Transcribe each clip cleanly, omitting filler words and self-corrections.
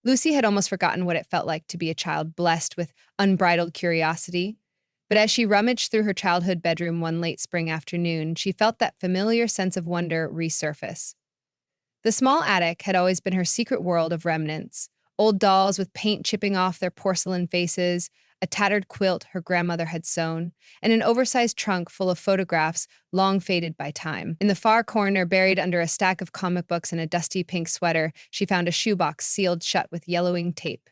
Lucy had almost forgotten what it felt like to be a child blessed with unbridled curiosity. But as she rummaged through her childhood bedroom one late spring afternoon, she felt that familiar sense of wonder resurface. The small attic had always been her secret world of remnants: old dolls with paint chipping off their porcelain faces, a tattered quilt her grandmother had sewn, and an oversized trunk full of photographs long faded by time. In the far corner, buried under a stack of comic books and a dusty pink sweater, she found a shoebox sealed shut with yellowing tape.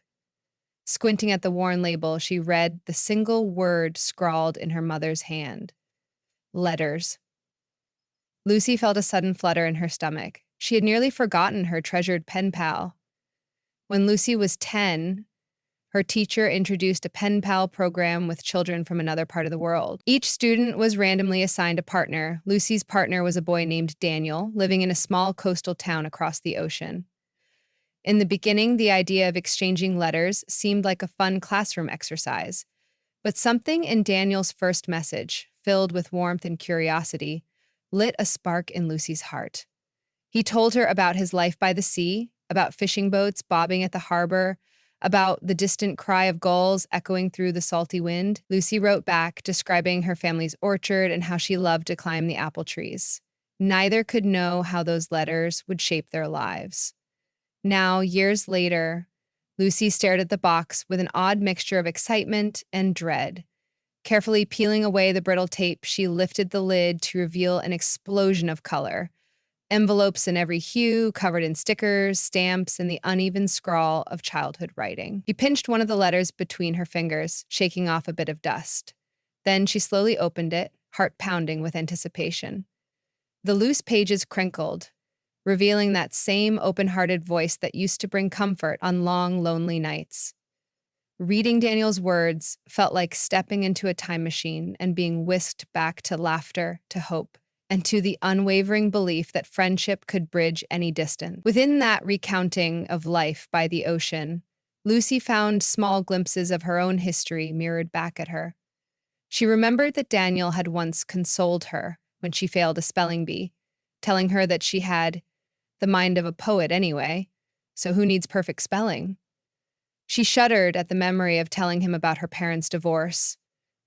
Squinting at the worn label, she read the single word scrawled in her mother's hand: letters. Lucy felt a sudden flutter in her stomach. She had nearly forgotten her treasured pen pal. When Lucy was 10, her teacher introduced a pen pal program with children from another part of the world. Each student was randomly assigned a partner. Lucy's partner was a boy named Daniel, living in a small coastal town across the ocean. In the beginning, the idea of exchanging letters seemed like a fun classroom exercise. But something in Daniel's first message, filled with warmth and curiosity, lit a spark in Lucy's heart. He told her about his life by the sea, about fishing boats bobbing at the harbor, about the distant cry of gulls echoing through the salty wind. Lucy wrote back, describing her family's orchard and how she loved to climb the apple trees. Neither could know how those letters would shape their lives. Now, years later, Lucy stared at the box with an odd mixture of excitement and dread. Carefully peeling away the brittle tape, she lifted the lid to reveal an explosion of color. Envelopes in every hue, covered in stickers, stamps, and the uneven scrawl of childhood writing. She pinched one of the letters between her fingers, shaking off a bit of dust. Then she slowly opened it, heart pounding with anticipation. The loose pages crinkled, revealing that same open-hearted voice that used to bring comfort on long, lonely nights. Reading Daniel's words felt like stepping into a time machine and being whisked back to laughter, to hope, and to the unwavering belief that friendship could bridge any distance. Within that recounting of life by the ocean, Lucy found small glimpses of her own history mirrored back at her. She remembered that Daniel had once consoled her when she failed a spelling bee, telling her that she had the mind of a poet anyway, so who needs perfect spelling? She shuddered at the memory of telling him about her parents' divorce,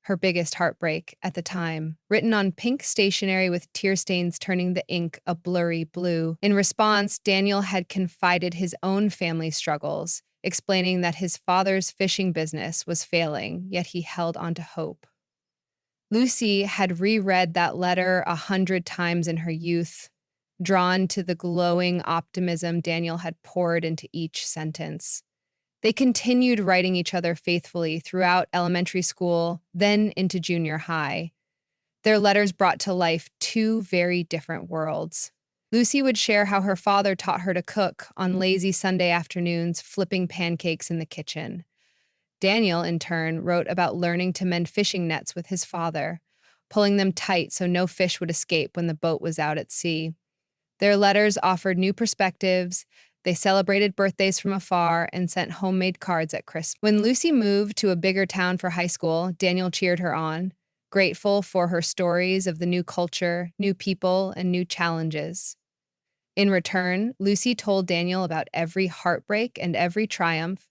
her biggest heartbreak at the time, written on pink stationery with tear stains turning the ink a blurry blue. In response, Daniel had confided his own family struggles, explaining that his father's fishing business was failing, yet he held on to hope. Lucy had reread that letter 100 times in her youth, drawn to the glowing optimism Daniel had poured into each sentence. They continued writing each other faithfully throughout elementary school, then into junior high. Their letters brought to life two very different worlds. Lucy would share how her father taught her to cook on lazy Sunday afternoons, flipping pancakes in the kitchen. Daniel, in turn, wrote about learning to mend fishing nets with his father, pulling them tight so no fish would escape when the boat was out at sea. Their letters offered new perspectives. They celebrated birthdays from afar and sent homemade cards at Christmas. When Lucy moved to a bigger town for high school, Daniel cheered her on, grateful for her stories of the new culture, new people, and new challenges. In return, Lucy told Daniel about every heartbreak and every triumph,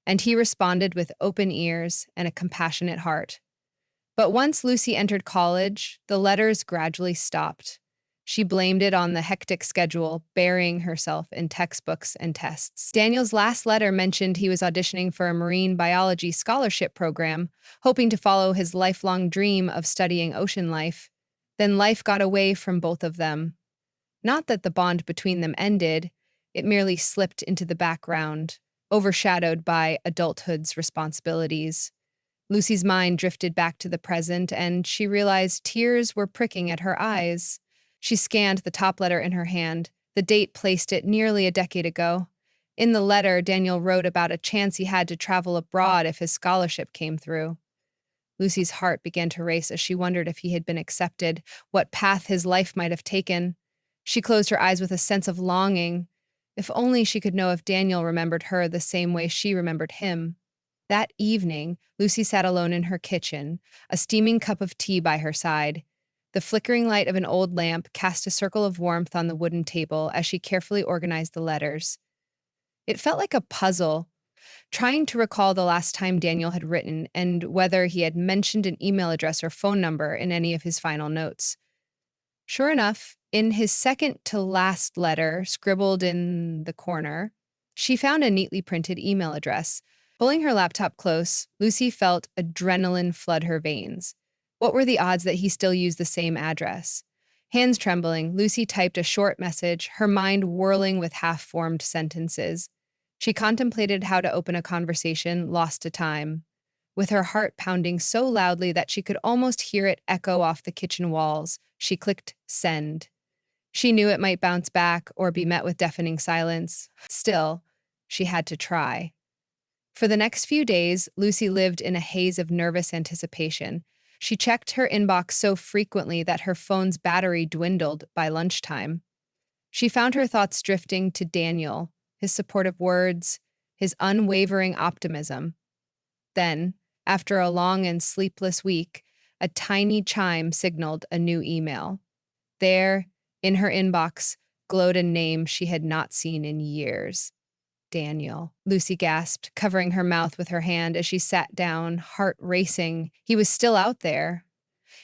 and he responded with open ears and a compassionate heart. But once Lucy entered college, the letters gradually stopped. She blamed it on the hectic schedule, burying herself in textbooks and tests. Daniel's last letter mentioned he was auditioning for a marine biology scholarship program, hoping to follow his lifelong dream of studying ocean life. Then life got away from both of them. Not that the bond between them ended, it merely slipped into the background, overshadowed by adulthood's responsibilities. Lucy's mind drifted back to the present, and she realized tears were pricking at her eyes. She scanned the top letter in her hand. The date placed it nearly a decade ago. In the letter, Daniel wrote about a chance he had to travel abroad if his scholarship came through. Lucy's heart began to race as she wondered if he had been accepted, what path his life might have taken. She closed her eyes with a sense of longing. If only she could know if Daniel remembered her the same way she remembered him. That evening, Lucy sat alone in her kitchen, a steaming cup of tea by her side. The flickering light of an old lamp cast a circle of warmth on the wooden table as she carefully organized the letters. It felt like a puzzle, trying to recall the last time Daniel had written and whether he had mentioned an email address or phone number in any of his final notes. Sure enough, in his second to last letter, scribbled in the corner, she found a neatly printed email address. Pulling her laptop close, Lucy felt adrenaline flood her veins. What were the odds that he still used the same address? Hands trembling, Lucy typed a short message, her mind whirling with half-formed sentences. She contemplated how to open a conversation, lost to time, with her heart pounding so loudly that she could almost hear it echo off the kitchen walls. She clicked send. She knew it might bounce back or be met with deafening silence. Still, she had to try. For the next few days, Lucy lived in a haze of nervous anticipation. She checked her inbox so frequently that her phone's battery dwindled by lunchtime. She found her thoughts drifting to Daniel, his supportive words, his unwavering optimism. Then, after a long and sleepless week, a tiny chime signaled a new email. There, in her inbox, glowed a name she had not seen in years. Daniel, Lucy gasped, covering her mouth with her hand as she sat down, heart racing. He was still out there.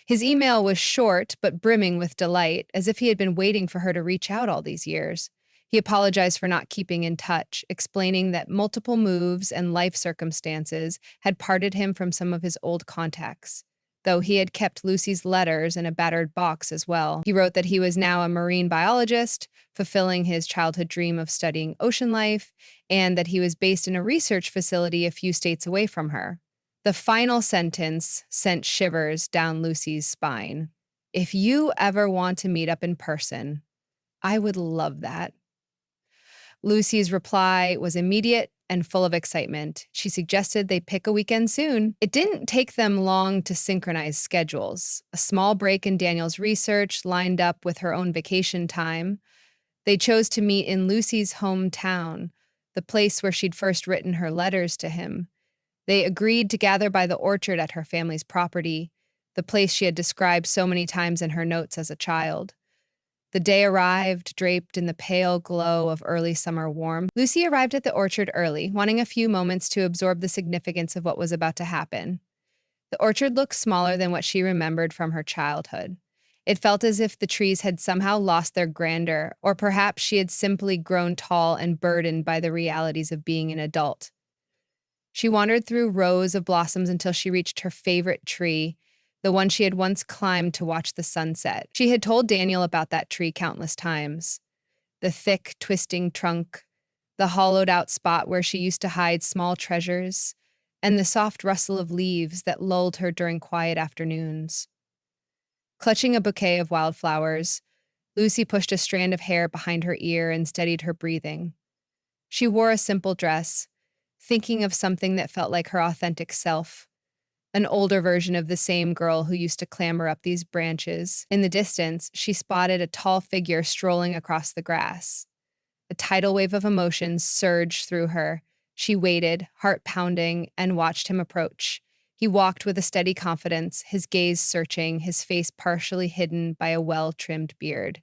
His email was short but brimming with delight, as if he had been waiting for her to reach out all these years. He apologized for not keeping in touch, explaining that multiple moves and life circumstances had parted him from some of his old contacts. Though he had kept Lucy's letters in a battered box as well. He wrote that he was now a marine biologist, fulfilling his childhood dream of studying ocean life, and that he was based in a research facility a few states away from her. The final sentence sent shivers down Lucy's spine. If you ever want to meet up in person, I would love that. Lucy's reply was immediate and full of excitement. She suggested they pick a weekend soon. It didn't take them long to synchronize schedules. A small break in Daniel's research lined up with her own vacation time. They chose to meet in Lucy's hometown, the place where she'd first written her letters to him. They agreed to gather by the orchard at her family's property, the place she had described so many times in her notes as a child. The day arrived, draped in the pale glow of early summer warmth. Lucy arrived at the orchard early, wanting a few moments to absorb the significance of what was about to happen. The orchard looked smaller than what she remembered from her childhood. It felt as if the trees had somehow lost their grandeur, or perhaps she had simply grown tall and burdened by the realities of being an adult. She wandered through rows of blossoms until she reached her favorite tree, the one she had once climbed to watch the sunset. She had told Daniel about that tree countless times. The thick, twisting trunk, the hollowed-out spot where she used to hide small treasures, and the soft rustle of leaves that lulled her during quiet afternoons. Clutching a bouquet of wildflowers, Lucy pushed a strand of hair behind her ear and steadied her breathing. She wore a simple dress, thinking of something that felt like her authentic self. An older version of the same girl who used to clamber up these branches. In the distance, she spotted a tall figure strolling across the grass. A tidal wave of emotions surged through her. She waited, heart pounding, and watched him approach. He walked with a steady confidence, his gaze searching, his face partially hidden by a well-trimmed beard.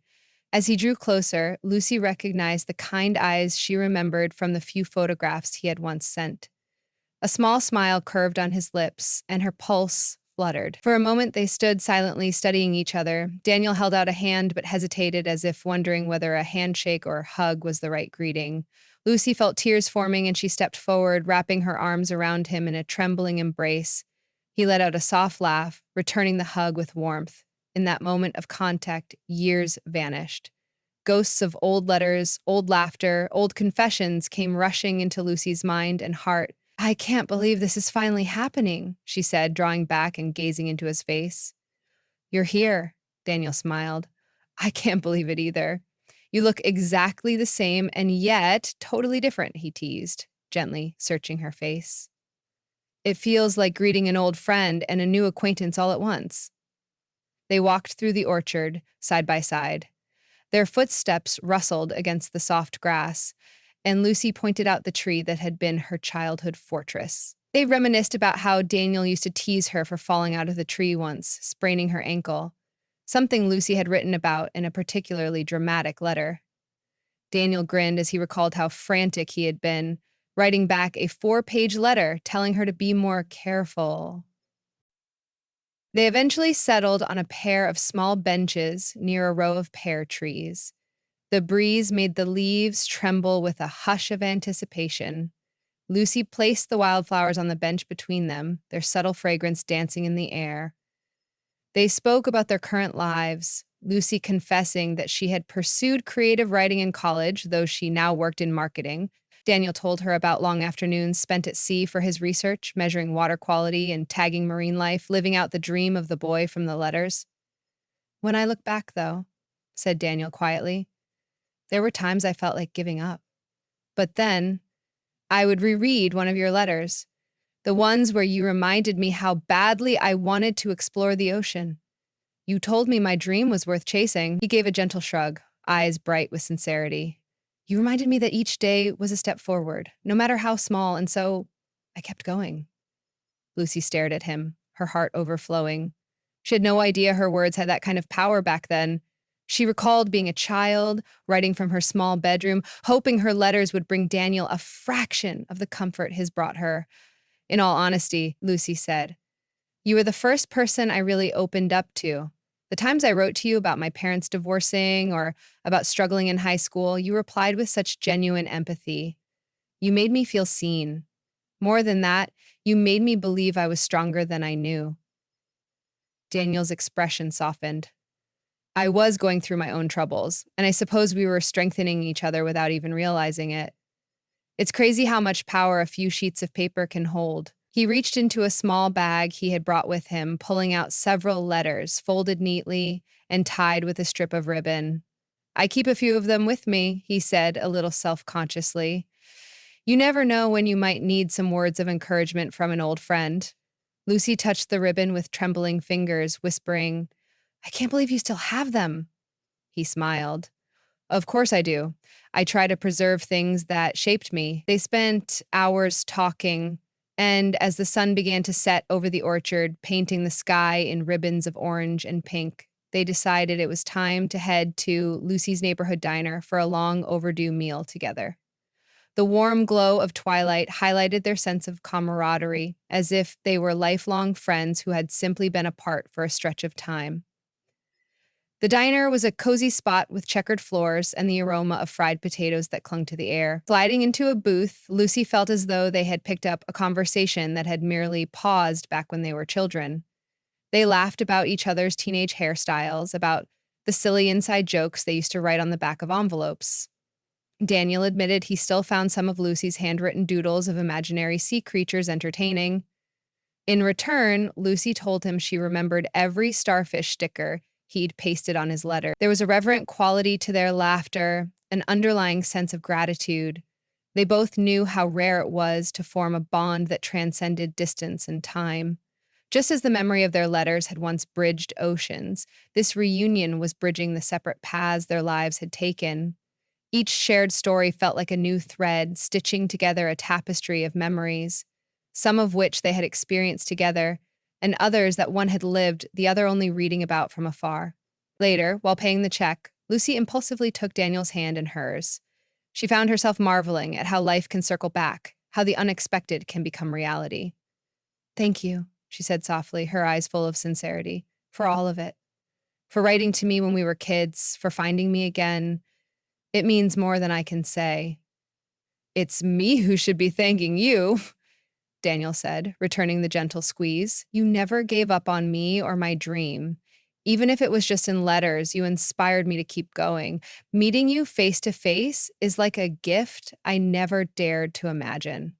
As he drew closer, Lucy recognized the kind eyes she remembered from the few photographs he had once sent. A small smile curved on his lips, and her pulse fluttered. For a moment, they stood silently studying each other. Daniel held out a hand but hesitated as if wondering whether a handshake or hug was the right greeting. Lucy felt tears forming and she stepped forward, wrapping her arms around him in a trembling embrace. He let out a soft laugh, returning the hug with warmth. In that moment of contact, years vanished. Ghosts of old letters, old laughter, old confessions came rushing into Lucy's mind and heart. I can't believe this is finally happening, she said, drawing back and gazing into his face. You're here, Daniel smiled. I can't believe it either. You look exactly the same and yet totally different, he teased, gently searching her face. It feels like greeting an old friend and a new acquaintance all at once. They walked through the orchard, side by side. Their footsteps rustled against the soft grass, and Lucy pointed out the tree that had been her childhood fortress. They reminisced about how Daniel used to tease her for falling out of the tree once, spraining her ankle, something Lucy had written about in a particularly dramatic letter. Daniel grinned as he recalled how frantic he had been, writing back a 4-page letter telling her to be more careful. They eventually settled on a pair of small benches near a row of pear trees. The breeze made the leaves tremble with a hush of anticipation. Lucy placed the wildflowers on the bench between them, their subtle fragrance dancing in the air. They spoke about their current lives, Lucy confessing that she had pursued creative writing in college, though she now worked in marketing. Daniel told her about long afternoons spent at sea for his research, measuring water quality and tagging marine life, living out the dream of the boy from the letters. When I look back, though, said Daniel quietly, there were times I felt like giving up. But then I would reread one of your letters, the ones where you reminded me how badly I wanted to explore the ocean. You told me my dream was worth chasing. He gave a gentle shrug, eyes bright with sincerity. You reminded me that each day was a step forward, no matter how small, and so I kept going. Lucy stared at him, her heart overflowing. She had no idea her words had that kind of power back then. She recalled being a child, writing from her small bedroom, hoping her letters would bring Daniel a fraction of the comfort his brought her. In all honesty, Lucy said, you were the first person I really opened up to. The times I wrote to you about my parents divorcing or about struggling in high school, you replied with such genuine empathy. You made me feel seen. More than that, you made me believe I was stronger than I knew. Daniel's expression softened. I was going through my own troubles, and I suppose we were strengthening each other without even realizing it. It's crazy how much power a few sheets of paper can hold. He reached into a small bag he had brought with him, pulling out several letters, folded neatly and tied with a strip of ribbon. I keep a few of them with me, he said, a little self-consciously. You never know when you might need some words of encouragement from an old friend. Lucy touched the ribbon with trembling fingers, whispering, I can't believe you still have them. He smiled. Of course I do. I try to preserve things that shaped me. They spent hours talking, and as the sun began to set over the orchard, painting the sky in ribbons of orange and pink, they decided it was time to head to Lucy's neighborhood diner for a long overdue meal together. The warm glow of twilight highlighted their sense of camaraderie, as if they were lifelong friends who had simply been apart for a stretch of time. The diner was a cozy spot with checkered floors and the aroma of fried potatoes that clung to the air. Sliding into a booth, Lucy felt as though they had picked up a conversation that had merely paused back when they were children. They laughed about each other's teenage hairstyles, about the silly inside jokes they used to write on the back of envelopes. Daniel admitted he still found some of Lucy's handwritten doodles of imaginary sea creatures entertaining. In return, Lucy told him she remembered every starfish sticker he'd pasted on his letter. There was a reverent quality to their laughter, an underlying sense of gratitude. They both knew how rare it was to form a bond that transcended distance and time. Just as the memory of their letters had once bridged oceans, this reunion was bridging the separate paths their lives had taken. Each shared story felt like a new thread, stitching together a tapestry of memories, some of which they had experienced together, and others that one had lived, the other only reading about from afar. Later, while paying the check, Lucy impulsively took Daniel's hand in hers. She found herself marveling at how life can circle back, how the unexpected can become reality. Thank you, she said softly, her eyes full of sincerity, for all of it. For writing to me when we were kids, for finding me again. It means more than I can say. It's me who should be thanking you, Daniel said, returning the gentle squeeze. You never gave up on me or my dream. Even if it was just in letters, you inspired me to keep going. Meeting you face to face is like a gift I never dared to imagine.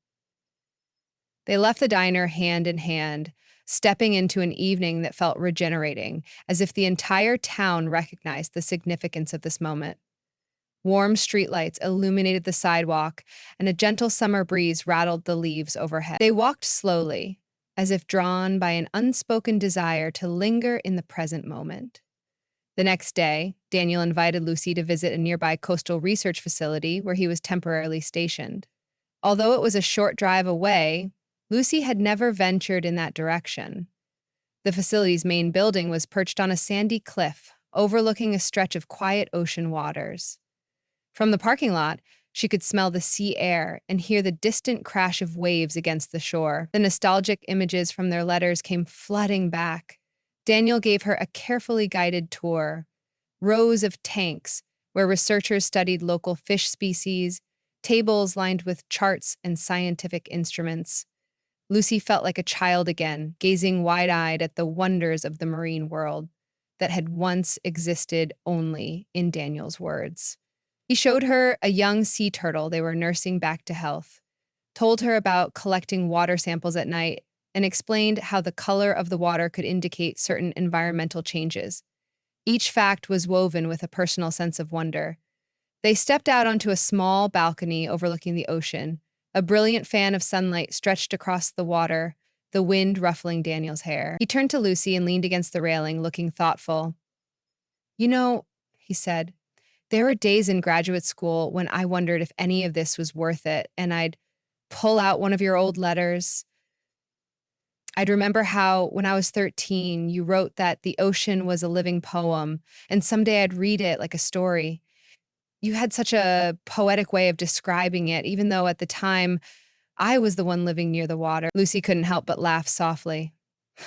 They left the diner hand in hand, stepping into an evening that felt regenerating, as if the entire town recognized the significance of this moment. Warm streetlights illuminated the sidewalk, and a gentle summer breeze rattled the leaves overhead. They walked slowly, as if drawn by an unspoken desire to linger in the present moment. The next day, Daniel invited Lucy to visit a nearby coastal research facility where he was temporarily stationed. Although it was a short drive away, Lucy had never ventured in that direction. The facility's main building was perched on a sandy cliff, overlooking a stretch of quiet ocean waters. From the parking lot, she could smell the sea air and hear the distant crash of waves against the shore. The nostalgic images from their letters came flooding back. Daniel gave her a carefully guided tour. Rows of tanks where researchers studied local fish species, tables lined with charts and scientific instruments. Lucy felt like a child again, gazing wide-eyed at the wonders of the marine world that had once existed only in Daniel's words. He showed her a young sea turtle they were nursing back to health, told her about collecting water samples at night, and explained how the color of the water could indicate certain environmental changes. Each fact was woven with a personal sense of wonder. They stepped out onto a small balcony overlooking the ocean. A brilliant fan of sunlight stretched across the water, the wind ruffling Daniel's hair. He turned to Lucy and leaned against the railing, looking thoughtful. You know, he said, there were days in graduate school when I wondered if any of this was worth it, and I'd pull out one of your old letters. I'd remember how, when I was 13, you wrote that the ocean was a living poem, and someday I'd read it like a story. You had such a poetic way of describing it, even though at the time I was the one living near the water. Lucy couldn't help but laugh softly.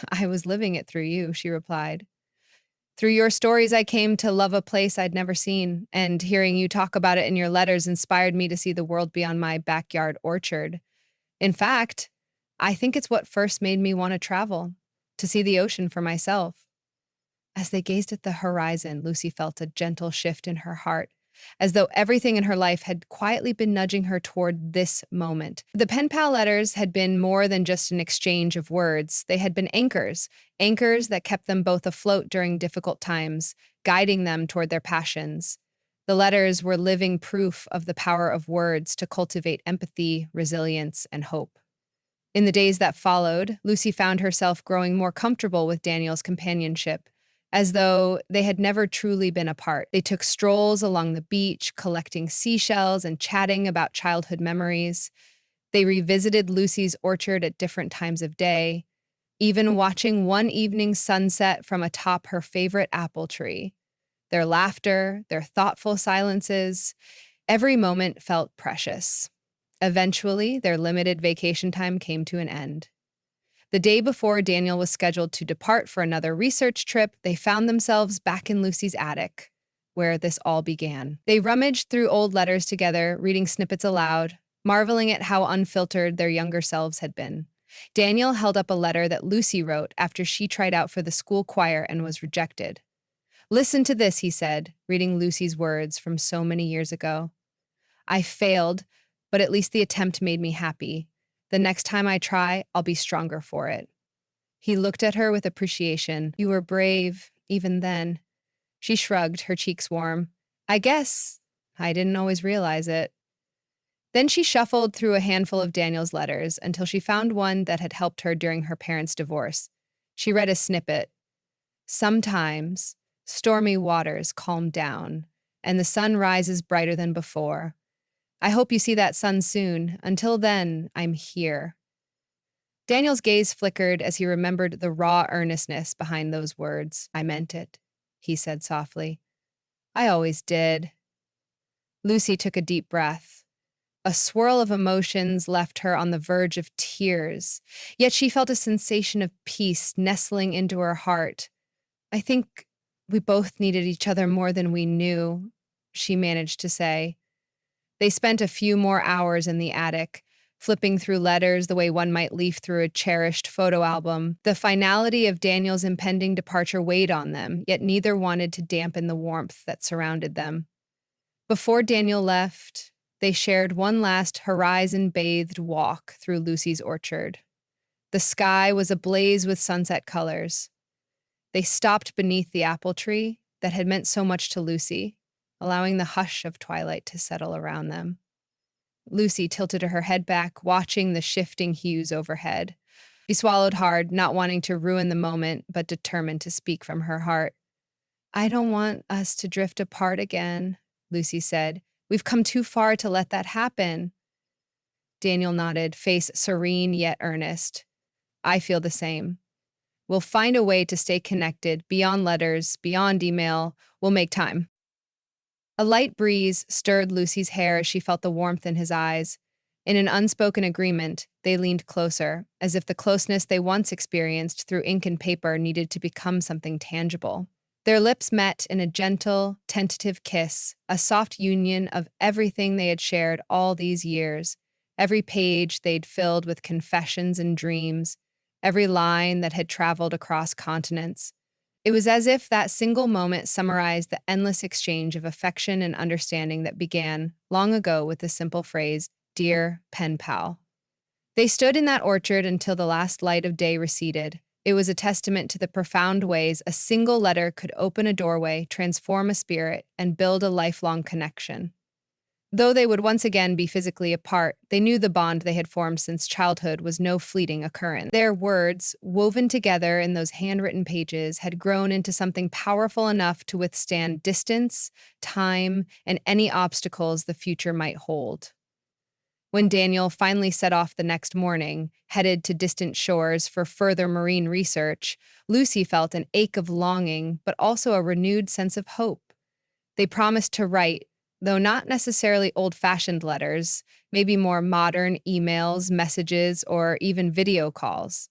I was living it through you, she replied. Through your stories, I came to love a place I'd never seen, and hearing you talk about it in your letters inspired me to see the world beyond my backyard orchard. In fact, I think it's what first made me want to travel, to see the ocean for myself. As they gazed at the horizon, Lucy felt a gentle shift in her heart, as though everything in her life had quietly been nudging her toward this moment. The pen pal letters had been more than just an exchange of words. They had been anchors, anchors that kept them both afloat during difficult times, guiding them toward their passions. The letters were living proof of the power of words to cultivate empathy, resilience, and hope. In the days that followed, Lucy found herself growing more comfortable with Daniel's companionship, as though they had never truly been apart. They took strolls along the beach, collecting seashells and chatting about childhood memories. They revisited Lucy's orchard at different times of day, even watching one evening sunset from atop her favorite apple tree. Their laughter, their thoughtful silences, every moment felt precious. Eventually, their limited vacation time came to an end. The day before Daniel was scheduled to depart for another research trip, they found themselves back in Lucy's attic, where this all began. They rummaged through old letters together, reading snippets aloud, marveling at how unfiltered their younger selves had been. Daniel held up a letter that Lucy wrote after she tried out for the school choir and was rejected. Listen to this, he said, reading Lucy's words from so many years ago. I failed, but at least the attempt made me happy. The next time I try, I'll be stronger for it. He looked at her with appreciation. You were brave, even then. She shrugged, her cheeks warm. I guess I didn't always realize it. Then she shuffled through a handful of Daniel's letters until she found one that had helped her during her parents' divorce. She read a snippet. Sometimes stormy waters calm down, and the sun rises brighter than before. I hope you see that sun soon. Until then, I'm here. Daniel's gaze flickered as he remembered the raw earnestness behind those words. I meant it, he said softly. I always did. Lucy took a deep breath. A swirl of emotions left her on the verge of tears, yet she felt a sensation of peace nestling into her heart. I think we both needed each other more than we knew, she managed to say. They spent a few more hours in the attic, flipping through letters the way one might leaf through a cherished photo album. The finality of Daniel's impending departure weighed on them, yet neither wanted to dampen the warmth that surrounded them. Before Daniel left, they shared one last horizon-bathed walk through Lucy's orchard. The sky was ablaze with sunset colors. They stopped beneath the apple tree that had meant so much to Lucy, allowing the hush of twilight to settle around them. Lucy tilted her head back, watching the shifting hues overhead. She swallowed hard, not wanting to ruin the moment, but determined to speak from her heart. I don't want us to drift apart again, Lucy said. We've come too far to let that happen. Daniel nodded, face serene yet earnest. I feel the same. We'll find a way to stay connected, beyond letters, beyond email. We'll make time. A light breeze stirred Lucy's hair as she felt the warmth in his eyes. In an unspoken agreement, they leaned closer, as if the closeness they once experienced through ink and paper needed to become something tangible. Their lips met in a gentle, tentative kiss, a soft union of everything they had shared all these years, every page they'd filled with confessions and dreams, every line that had traveled across continents. It was as if that single moment summarized the endless exchange of affection and understanding that began long ago with the simple phrase, "Dear pen pal." They stood in that orchard until the last light of day receded. It was a testament to the profound ways a single letter could open a doorway, transform a spirit, and build a lifelong connection. Though they would once again be physically apart, they knew the bond they had formed since childhood was no fleeting occurrence. Their words, woven together in those handwritten pages, had grown into something powerful enough to withstand distance, time, and any obstacles the future might hold. When Daniel finally set off the next morning, headed to distant shores for further marine research, Lucy felt an ache of longing, but also a renewed sense of hope. They promised to write, though not necessarily old-fashioned letters, maybe more modern emails, messages, or even video calls.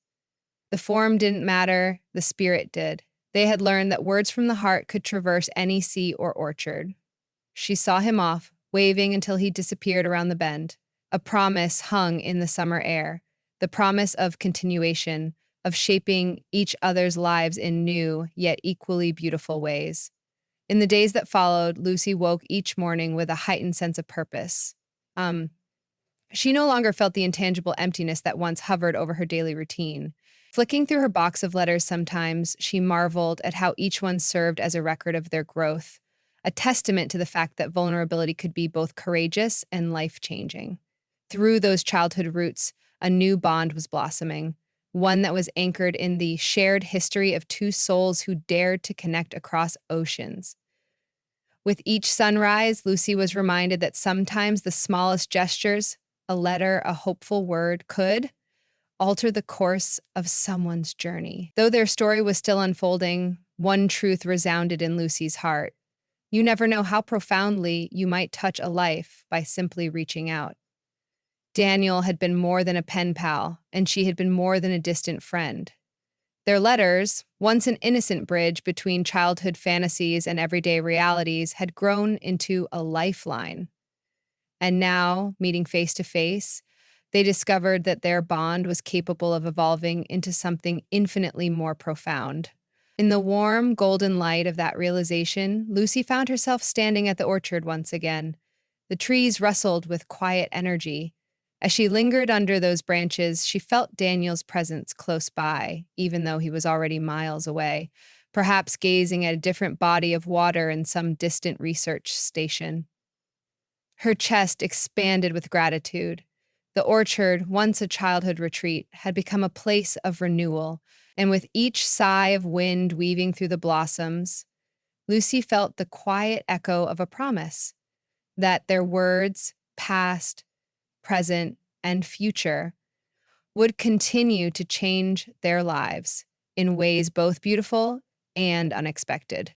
The form didn't matter, the spirit did. They had learned that words from the heart could traverse any sea or orchard. She saw him off, waving until he disappeared around the bend. A promise hung in the summer air, the promise of continuation, of shaping each other's lives in new, yet equally beautiful ways. In the days that followed, Lucy woke each morning with a heightened sense of purpose. She no longer felt the intangible emptiness that once hovered over her daily routine. Flicking through her box of letters sometimes, she marveled at how each one served as a record of their growth, a testament to the fact that vulnerability could be both courageous and life-changing. Through those childhood roots, a new bond was blossoming, one that was anchored in the shared history of two souls who dared to connect across oceans. With each sunrise, Lucy was reminded that sometimes the smallest gestures, a letter, a hopeful word, could alter the course of someone's journey. Though their story was still unfolding, one truth resounded in Lucy's heart. You never know how profoundly you might touch a life by simply reaching out. Daniel had been more than a pen pal, and she had been more than a distant friend. Their letters, once an innocent bridge between childhood fantasies and everyday realities, had grown into a lifeline. And now, meeting face to face, they discovered that their bond was capable of evolving into something infinitely more profound. In the warm, golden light of that realization, Lucy found herself standing at the orchard once again. The trees rustled with quiet energy. As she lingered under those branches, she felt Daniel's presence close by, even though he was already miles away, perhaps gazing at a different body of water in some distant research station. Her chest expanded with gratitude. The orchard, once a childhood retreat, had become a place of renewal, and with each sigh of wind weaving through the blossoms, Lucy felt the quiet echo of a promise that their words, past, present, and future, would continue to change their lives in ways both beautiful and unexpected.